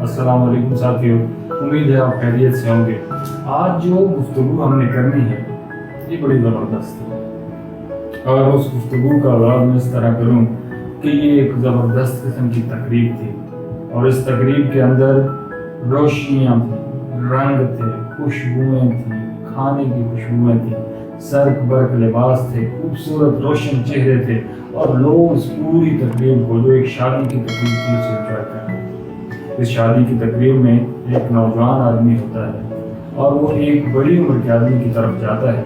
अस्सलाम वालेकुम साथियों, उम्मीद है आप खैरियत से होंगे। आज जो गुफ्तगू हमने करनी है ये बड़ी ज़बरदस्त है और उस गुफ्तगू का आगाज़ मैं इस तरह करूँ कि ये एक ज़बरदस्त किस्म की तकरीब थी और इस तकरीब के अंदर रोशनियाँ थी, रंग थे, खुशबुएँ थी, खाने की खुशबुएँ थी, सर्क बर्क लिबास थे, खूबसूरत रोशन चेहरे थे और लोग इस पूरी तकरीब को जो एक शादी की तकरीब थी उसे एंजॉय कर रहे थे। इस शादी की तकरीब में एक नौजवान आदमी होता है और वो एक बड़ी उम्र के आदमी की तरफ जाता है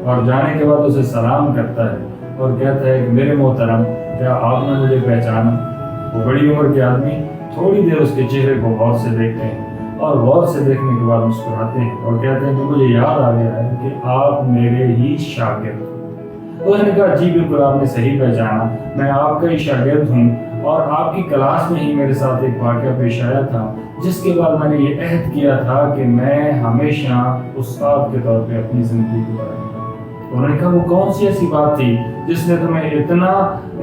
और जाने के बाद उसे सलाम करता है और कहता है कि मेरे मोहतरम, क्या आपने मुझे पहचाना? वो बड़ी उम्र के आदमी थोड़ी देर उसके चेहरे को गौर से देखते हैं और गौर से देखने के बाद मुस्कुराते हैं और कहते हैं कि मुझे याद आ गया है कि आप मेरे ही शागिर्द हो। तो उसने कहा, जी बिल्कुल, आपने सही पहचाना, मैं आपका ही शागिर्द हूँ और आपकी क्लास में ही मेरे साथ एक वाक़या पेश आया था जिसके बाद मैंने ये अहद किया था कि मैं हमेशा उस्ताद के तौर पे अपनी ज़िंदगी गुजारूंगा। उन्होंने कहा, वो कौन सी ऐसी बात थी जिसने तुम्हें इतना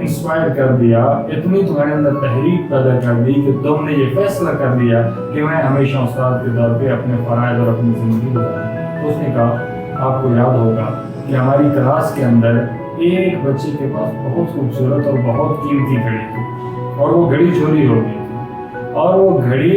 इंस्पायर कर दिया, इतनी तुम्हारे अंदर तहरीक पैदा कर दी कि तुमने ये फैसला कर दिया कि मैं हमेशा उस्ताद के तौर पे अपने फ़राइज़ और अपनी ज़िंदगी गुजारूंगा? तो उसने कहा, आपको याद होगा कि हमारी क्लास के अंदर एक बच्चे के पास बहुत खूबसूरत और बहुत कीमती घड़ी थी और वो घड़ी चोरी हो गई थी और वो घड़ी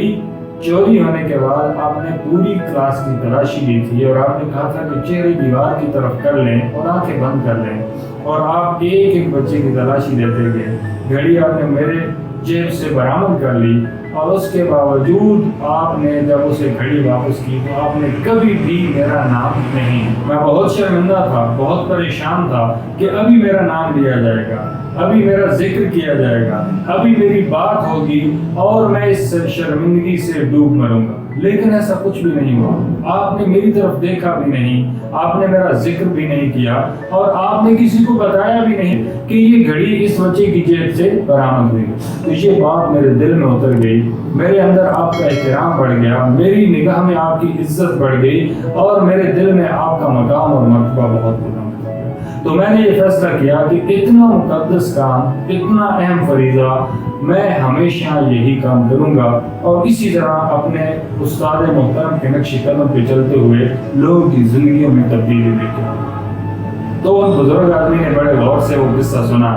चोरी होने के बाद आपने पूरी क्लास की तलाशी ली थी और आपने कहा था कि चेहरे दीवार की तरफ कर लें और आंखें बंद कर लें और आप एक एक बच्चे की तलाशी लेते गए। घड़ी आपने मेरे जेब से बरामद कर ली और उसके बावजूद आपने जब उसे घड़ी वापस की तो आपने कभी भी मेरा नाम नहीं, मैं बहुत शर्मिंदा था, बहुत परेशान था कि अभी मेरा नाम लिया जाएगा, अभी मेरा जिक्र किया जाएगा, अभी मेरी बात होगी और मैं इस शर्मिंदगी से डूब मरूंगा। लेकिन ऐसा कुछ भी नहीं हुआ। आपने मेरी तरफ देखा भी नहीं, आपने मेरा जिक्र भी नहीं किया और आपने किसी को बताया भी नहीं कि ये घड़ी इस बच्चे की जेब से बरामद हुई। तो ये बात मेरे दिल में उतर गई, मेरे अंदर आपका एहतराम बढ़ गया, मेरी निगाह में आपकी इज्जत बढ़ गई और मेरे दिल में आपका मकाम और मर्तबा बहुत बुलंद हो गया। तो मैंने ये फैसला किया कि इतना मुकद्दस काम, इतना अहम फरीज़ा, मैं हमेशा यही काम करूंगा और इसी तरह अपने उस्ताद मोहतरम के नक्शे कदम पे चलते हुए लोगों की जिंदगियों में तब्दीली लेके आऊंगा। तो उन बुजुर्ग आदमी ने बड़े गौर से वो किस्सा सुना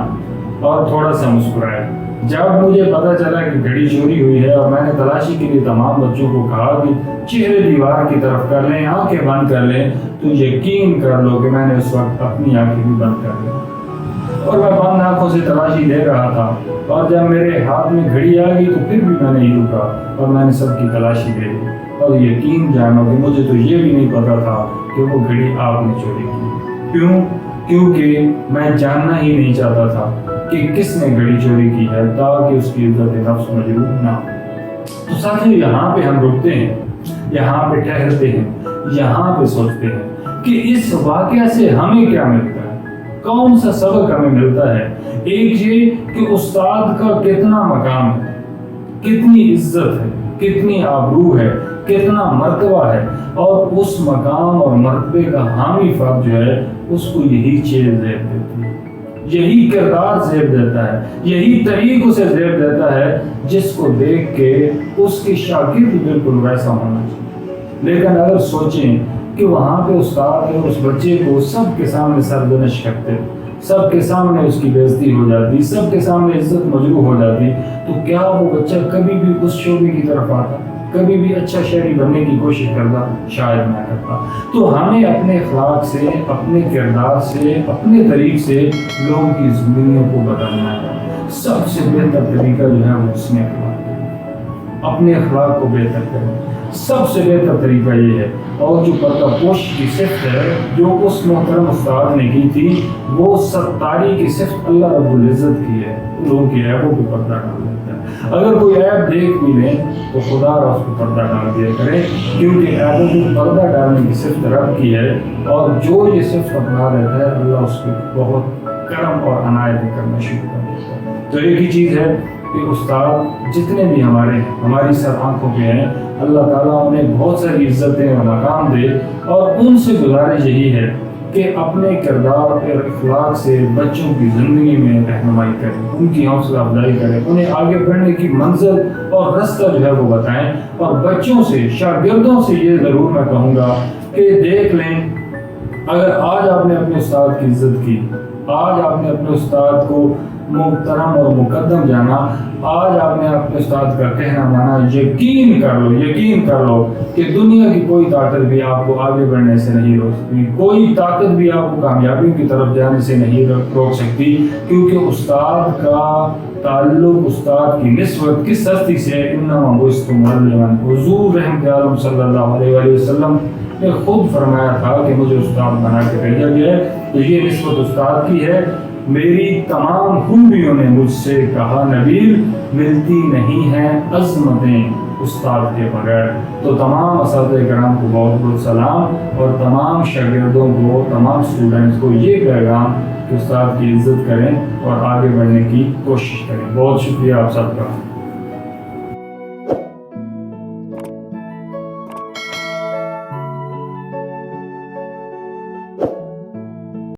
और थोड़ा सा मुस्कुराया। जब मुझे पता चला कि घड़ी चोरी हुई है और मैंने तलाशी के लिए तमाम बच्चों को कहा कि चेहरे दीवार की तरफ कर लें, आंखें बंद कर लें, तो यकीन कर लो कि मैंने उस वक्त अपनी आंखें भी बंद कर ली और मैं बंद आंखों से तलाशी ले रहा था और जब मेरे हाथ में घड़ी आ गई तो फिर भी मैंने नहीं रुका और मैंने सबकी तलाशी ले ली। और यकीन जानो कि मुझे तो ये भी नहीं पता था कि वो घड़ी आपने चोरी की। क्यों? क्योंकि मैं जानना ही नहीं चाहता था कि किसने घड़ी चोरी की है ताकि उसकी इज्जत नफ्स मजरूह ना हो। तो साथियों, यहाँ पे हम रुकते हैं, यहाँ पे ठहरते हैं, यहाँ पे सोचते हैं कि इस वाक़या से हमें क्या मिलता है, कौन सा सबक हमें मिलता है। एक ये कि उस्ताद का कितना मकाम है, कितनी इज्जत है, कितनी आबरू है, कितना मर्तबा है और उस मकाम और मर्तबे का हामी फर्द जो है उसको यही चीज़ ज़ेब देती है, यही किरदार ज़ेब देता है, यही तरीक उसे ज़ेब देता है जिसको देख के उसके शागिर्द बिल्कुल वैसा होना चाहिए। लेकिन अगर सोचें कि वहाँ पे उस्ताद और उस बच्चे को सबके सामने सरदनश करते, सबके सामने उसकी बेइज्जती हो जाती, सबके सामने इज्जत मजरूह हो जाती, तो क्या वो बच्चा कभी भी उस शोबे की तरफ आता, कभी भी अच्छा शहरी बनने की कोशिश करता? शायद ना करता। तो हमें अपने अखलाक से, अपने किरदार से, अपने तरीक़ से लोगों की ज़िंदगियों को बदलना है। सबसे बेहतर तरीका जो है वो उसने अपने अखलाक को बेहतर करें, सबसे बेहतर तरीका ये है। और जो पर्दा पोश की सिफ्त है जो उस मोहतरम उस्ताद ने की थी, वो सत्तारी की सिफ्त अल्लाह रब्बुल इज़्ज़त की है, लोगों की ऐबों पे पर्दा डाल देता है। अगर कोई ऐब देख भी लें तो खुदा उस पर पर्दा डाल दिया करें, क्योंकि ऐबों पे पर्दा डालने की सिफ्त रब की है और जो ये सिफ्त अपना रहता है अल्लाह उसकी बहुत करम और अनायत करना शुरू कर देता है। तो एक ही चीज़ है कि उस्ताद जितने भी हमारे हैं, हमारी सर आंखों पे हैं, अल्लाह ताला उन्हें बहुत सारी इज्जतें और मकाम दे और उनसे गुजारिश यही है کہ اپنے کردار اور اخلاق سے بچوں کی زندگی میں رہنمائی کریں، ان کی حوصلہ افزائی کریں، انہیں آگے بڑھنے کی منزل اور رستہ جو ہے وہ بتائیں، اور بچوں سے، شاگردوں سے یہ ضرور میں کہوں گا کہ دیکھ لیں، اگر آج آپ نے اپنے استاد کی عزت کی، آج آپ نے اپنے استاد کو محترم اور مقدم جانا، آج آپ نے اپنے استاد کا کہنا مانا، یقین کر لو کہ دنیا کی کوئی طاقت بھی آپ کو آگے بڑھنے سے نہیں روک سکتی، کوئی طاقت بھی آپ کو کامیابی کی طرف جانے سے نہیں روک سکتی، کیونکہ استاد کا تعلق، استاد کی نسبت کس ہستی سے، انما بعثت معلما، حضور رحمت عالم صلی اللہ علیہ وآلہ وسلم نے خود فرمایا تھا کہ مجھے استاد بنا کے بھیجا گیا ہے، تو یہ نسبت استاد کی ہے۔ میری تمام خوبیوں نے مجھ سے کہا نبیل ملتی نہیں ہیں عظمتیں استاد کے بغیر۔ تو تمام اساتذہ کرام کو بہت بہت سلام، اور تمام شاگردوں کو، تمام اسٹوڈنٹس کو یہ پیغام کہ استاد کی عزت کریں اور آگے بڑھنے کی کوشش کریں۔ بہت شکریہ آپ سب کا۔